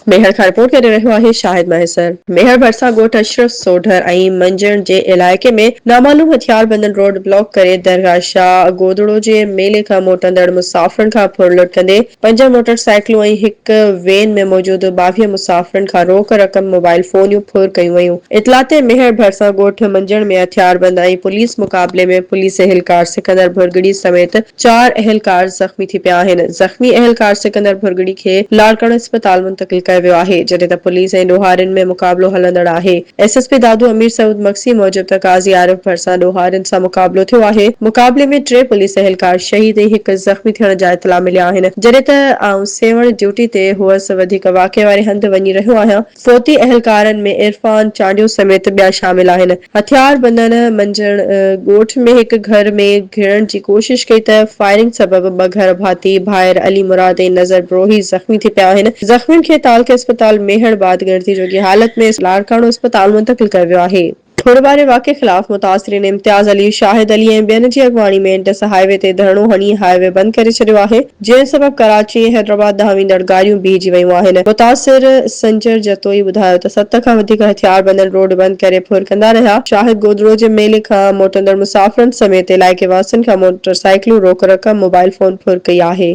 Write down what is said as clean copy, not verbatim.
मेहर खां रिपोर्ट करे रहियो आहे शाहिद महसर। मेहर भरिसां ॻोठ अशरफ सोढर ऐं मंझंदि जे इलाइक़े में नामालूम हथियार बंदन रोड ब्लॉक करे दरगाह शाह गोदड़ो जे मेले खां मोटंदड़ मुसाफ़िरनि खां फुरलुट कंदे 5 मोटरसाइकिलूं ऐं हिक वेन में मौजूद 22 मुसाफ़िरनि खां रोक रक़म मोबाइल फोनियूं फुर कयूं वयूं। इतला ते मेहर भरिसां ॻोठ मंझंदि में हथियारबंद ऐं पुलिस मुक़ाबले में पुलिस एहलकार सिकंदर भुरगड़ी समेत 4 एहलकार ज़ख़्मी थी पिया आहिनि। ज़ख़्मी एहलकार सिकंदर भुरगड़ी खे लालगढ़ अस्पताल मुंतकिल कयो वियो आहे, जॾहिं त पुलिस ऐं ॾोहारियुनि में मुक़ाबलो हलंदड़ आहे। एसएसपी दादू अमीर सऊद मक्सी मूजिब त काज़ी आरिफ भरिसां ॾोहारियुनि सां मुक़ाबलो थियो आहे। मुक़ाबले में 3 पुलिस एहलकार शहीद ऐं हिक ज़ख़्मी थियण जा इतला मिलिया आहिनि, जॾहिं त आऊं सेवण ड्यूटी ते हुअसि वधीक वाक़े वारे हंधि वञी रहियो आहियां। फ़ौती एहलकारनि में इरफान चांडियो समेत ॿिया शामिल आहिनि। हथियार बंदन मंझंदि ॻोठ में हिक घर में घिड़ण जी कोशिश कई त फायरिंग सबबि 2 घर भाती भाइर अली मुराद ऐं नज़र ब्रोही ज़ख़्मी थी पिया आहिनि। ज़ख़्मियुनि खे तालके अस्पताल मेहर बाद गिणती जोगी हालत में लाड़काणो अस्पताल मुंतकिल कयो वियो आहे। थोड़वारे वाक़े ख़िलाफ़ मुतासिरीन इम्तियाज़ अली, शाहिद अली ऐं ॿियनि जी अॻवाणी में इंडस हाईवे ते धरणो हणी हाईवे बंदि करे छॾियो आहे, जंहिं सबबि कराची ऐं हैदराबाद ॾांहुं वेंदड़ गाॾियूं बीहजी वयूं आहिनि। मुतासिर संजर जतोई ॿुधायो त 7 खां वधीक हथियार बंदन रोड बंदि करे फुर कंदा रहिया। शाहिद गोदड़ो जे मेले खां मोटंदड़ मुसाफ़िरनि समेत इलाइक़े वासियुनि खां मोटरसाइकिलूं रोक रक़म मोबाइल फोन फुर कई आहे।